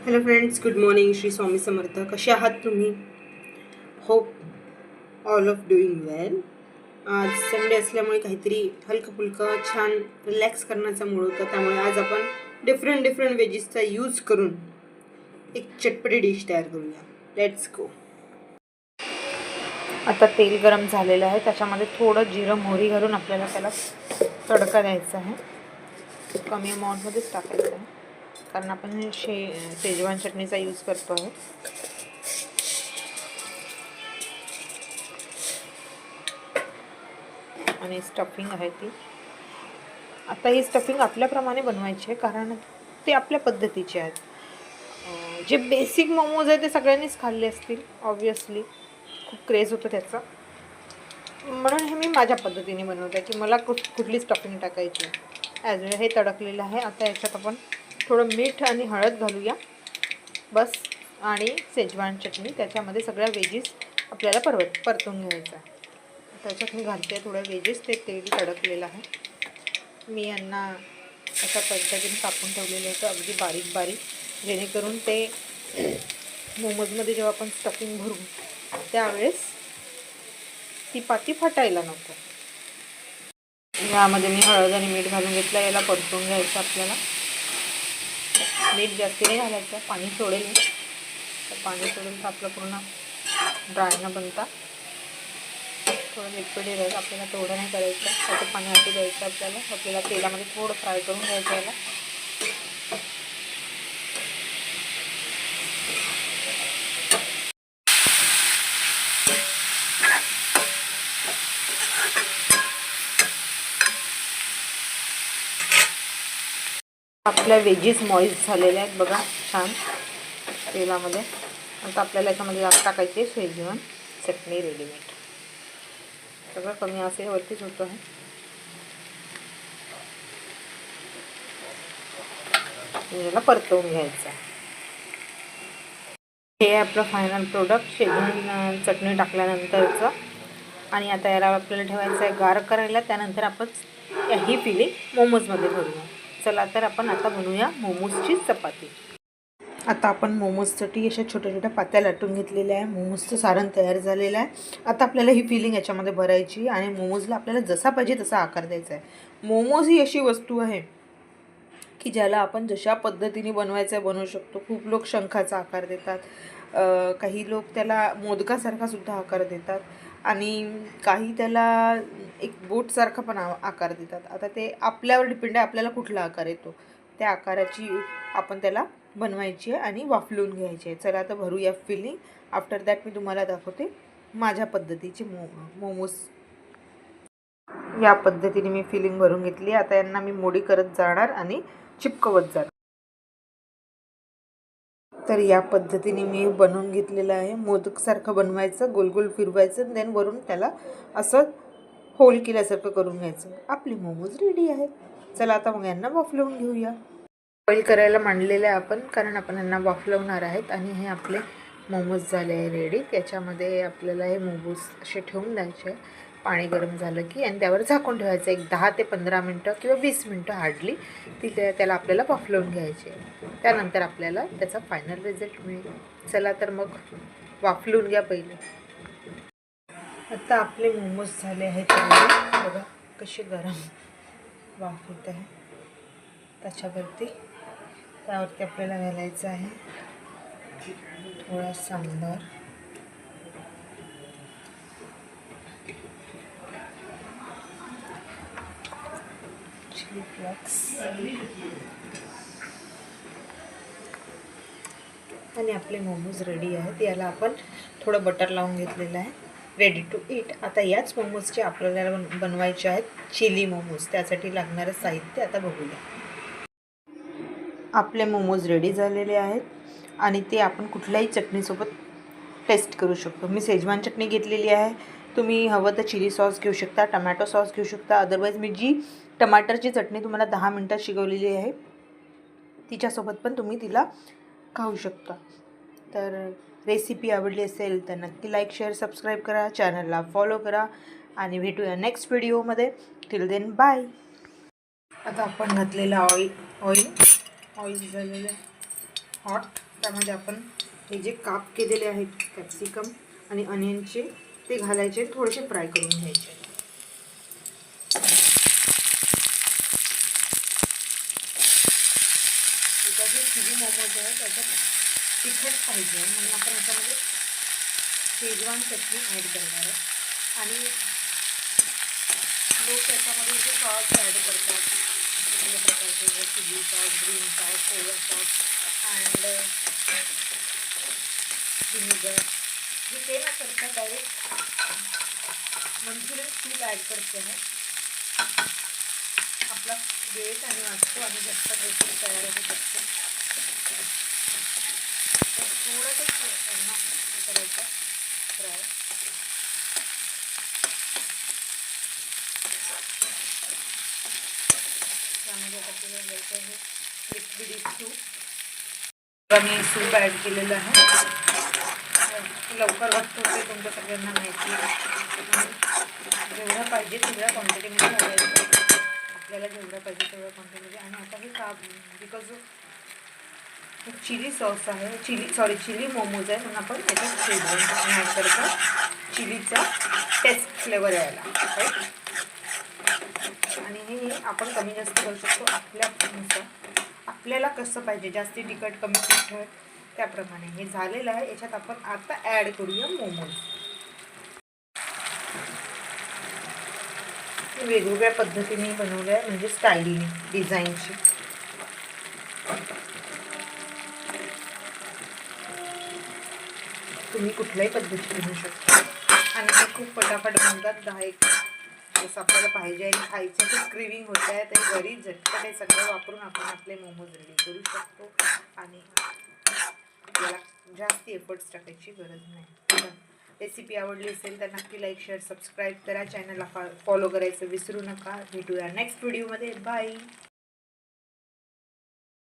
Hello friends, good morning. Shri Swami Samarth. कसे आहात तुम्ही? Hope all of doing well. आज संडे असल्यामुळे काहीतरी हलकं फुलकं छान रिलॅक्स करण्याचा मूड होता, त्यामुळे आज आपण डिफरंट वेजेसचा यूज करून एक चटपटी डिश तयार करूया. Let's go. आता तेल गरम झालेलं आहे, त्याच्यामध्ये थोडं जिरं मोहरी घालून आपल्याला त्याला तडका द्यायचा आहे. कमी अमाऊंटमध्येच टाकायचं आहे, कारण आपण शेजवान चटणीचा यूज करतो आहे. आणि स्टफिंग आहे ती. आता ही स्टफिंग आपल्याप्रमाणे बनवायची आहे, कारण ते आपल्या पद्धतीचे आहेत. जे बेसिक मोमोज आहे ते सगळ्यांनीच खाल्ले असतील, ऑब्वियसली खूप क्रेज होतं त्याचं. म्हणून हे मी माझ्या पद्धतीने बनवते की मला कुठली स्टफिंग टाकायची. ॲज वेळ हे तडकलेलं आहे. आता याच्यात आपण थोडं मीठ आणि हळद घालूया बस, आणि शेजवान चटणी. त्याच्यामध्ये सगळ्या वेजीस आपल्याला परतून घ्यायचं आहे. त्याच्यात मी घालते थोड्या वेजेस. ते तेल तडकलेलं आहे. मी यांना अशा पद्धतीने कापून ठेवलेलं होतं, अगदी बारीक बारीक, जेणेकरून ते मोमोजमध्ये जेव्हा आपण स्टफिंग भरू त्यावेळेस ती पाती फाटायला नको. यामध्ये मी हळद आणि मीठ घालून घेतलं. याला परतून घ्यायचं आपल्याला. मीठ जास्त नाही घालायचं, पाणी सोडेल. तर पाणी सोडेल तर आपलं पूर्ण ड्राय न बनता थोडं लिक्विड राहील. आपल्याला तेवढं नाही करायचं, त्याचं पाणी आटू द्यायचं. आपल्याला तेलामध्ये थोडं फ्राय करून घ्यायचं याला. आपल्या वेजीस मॉइस्ट झालेल्या आहेत बघा, छान तेलामध्ये. आता आपल्याला याच्यामध्ये टाकायची शेजवान चटणी रेडीमेड. सगळं कमी असे वरतीच होतं आहे. याला परतवून घ्यायचं. हे आपलं फायनल प्रोडक्ट शेजवान चटणी टाकल्यानंतरचं. आणि आता याला आपल्याला ठेवायचं आहे गार करायला. त्यानंतर आपण ही फिलिंग मोमोजमध्ये भरूया. चला तर आपण आता बनवूया मोमोजची चपाती. आता आपण मोमोजसाठी अशा छोट्या छोट्या पात्या लाटून घेतलेल्या आहे. मोमोजचं सारण तयार झालेलं आहे. आता आपल्याला ही फिलिंग याच्यामध्ये भरायची आणि मोमोजला आपल्याला जसा पाहिजे तसा आकार द्यायचा आहे. मोमोज ही अशी वस्तू आहे की ज्याला आपण जशा पद्धतीने बनवायचं आहे बनवू शकतो. खूप लोक शंखाचा आकार देतात, काही लोक त्याला मोदकासारखा सुद्धा आकार देतात, आणि काही त्याला एक बोटसारखा पण आकार देतात. आता ते आपल्यावर डिपेंड आहे, आपल्याला कुठला आकार येतो त्या आकाराची आपण त्याला बनवायची आहे आणि वाफलून घ्यायची आहे. चला आता भरूया फिलिंग. आफ्टर दॅट मी तुम्हाला दाखवते माझ्या पद्धतीचे मोमोज. या पद्धतीने मी फिलिंग भरून घेतली. आता यांना मी मोडी करत जाणार आणि चिपकवत जाणार. तर या पद्धतीने मी बनवून घेतलेलं आहे. मोदकसारखं बनवायचं, गोल गोल फिरवायचं, देन वरून त्याला असं होल केल्यासारखं करून घ्यायचं. आपले मोमोज रेडी आहेत. चला आता मग यांना वाफलवून घेऊया. बॉईल करायला मांडलेलं आहे आपण, कारण आपण यांना वाफलवणार आहेत. आणि हे आपले मोमोज झाले आहे रेडी. त्याच्यामध्ये आपल्याला हे मोमोज असे ठेवून द्यायचे. पाणी गरम झालं की, आणि त्यावर झाकून ठेवायचं. एक 10 ते 15 मिनटं किंवा 20 मिनटं हार्डली त्याला आपल्याला वाफलवून घ्यायचे. त्यानंतर आपल्याला त्याचा फायनल रिझल्ट मिळेल. चला तर मग वाफलवून घ्या पहिले. आता आपले मोमोज झाले आहेत. बघा कसे गरम वाफ होत आहे. त्यावरती आपल्याला घालायचं आहे थोडा सांबार, चिली फ्लेक्स, आणि आपले मोमोज रेडी आहेत. याला आपण थोडं बटर लावून घेतलेलं आहे. Ready to eat. आता याच मोमोजचे आपल्याला बनवायचे आहेत चिली मोमोज. त्यासाठी लागणारं साहित्य आता बघूया. आपले मोमोज रेडी झालेले आहेत आणि ते आपण कुठल्याही चटणीसोबत टेस्ट करू शकतो. मी शेजवान चटणी घेतलेली आहे. तुम्ही हवं तर चिली सॉस घेऊ शकता, टमॅटो सॉस घेऊ शकता. अदरवाईज मी जी टमाटरची चटणी तुम्हाला 10 मिनटात शिकवलेली आहे तिच्यासोबत पण तुम्ही तिला खाऊ शकता. तर रेसिपी आवडली असेल तर नक्की लाईक, शेअर, सबस्क्राईब करा. चॅनलला फॉलो करा आणि भेटूया नेक्स्ट व्हिडिओमध्ये. Till then bye. आता आपण घातलेलं ऑइल झालेलं हॉट. त्यामध्ये आपण हे जे काप केलेले आहेत कॅप्सिकम आणि अनियनचे ते घालायचे, थोडेसे फ्राय करून घ्यायचे. जे चिली मोमोज आहे त्याच्यात तिखट पाहिजे म्हणून आपण याच्यामध्ये शेजवान चटणी ॲड करणार आहे. आणि लोक त्याच्यामध्ये जे सॉस ॲड करतात वेगवेगळ्या प्रकारचे, chilli sauce, green sauce, soya sauce and vinegar, हे ते न करता डायरेक्ट मंचुरियन सूप ॲड करते आहे. आपला वेळ आणि वाचतो आणि जास्त रेसिपी तयार होऊ शकतो. तर थोडंसं त्यांना करायचं फ्राय. त्यामध्ये आता घ्यायचं आहे लिक्विड सूप. मी सूप ॲड केलेलं आहे. लवकर घट्ट होते, तुमच्या सगळ्यांना माहिती आहे. जेवढं पाहिजे तेवढ्या क्वांटिटीमध्ये घालायचं, आपल्याला जेवढं पाहिजे तेवढ्या क्वांटिटीमध्ये. आणि आता हे का बिकॉज चिली सॉस आहे, चिली मोमोज आहे म्हणून आपण याच्यात शेजवान ॲड करतो, चिलीचा टेस्ट फ्लेवर यायला. आणि हे आपण कमी जास्त करू शकतो आपल्यानुसार, आपल्याला कसं पाहिजे, जास्ती तिखट कमी तिखट त्याप्रमाणे. हे झालेलं आहे. याच्यात आपण आता ॲड करूया मोमोज. वेगवेगळ्या पद्धतीने बनवले आहे, म्हणजे स्टाईलने, डिझाईनची. तुम्ही कुठल्याही पद्धती बनवू शकता आणि ते खूप पटापट बनतात. 10-1 जसं आपल्याला पाहिजे आणि खायचं खूप क्रेविंग होत आहे, तरी घरी झटपट हे सगळं वापरून आपण आपले मोमोज रेडी करू शकतो. आणि आपल्याला जास्त एफर्ट्स टाकायची गरज नाही. रेसिपी आवडली असेल तर नक्की लाईक, शेअर, सबस्क्राईब करा. चॅनलला फॉलो करायचं विसरू नका. भेटूया नेक्स्ट व्हिडिओमध्ये. बाय.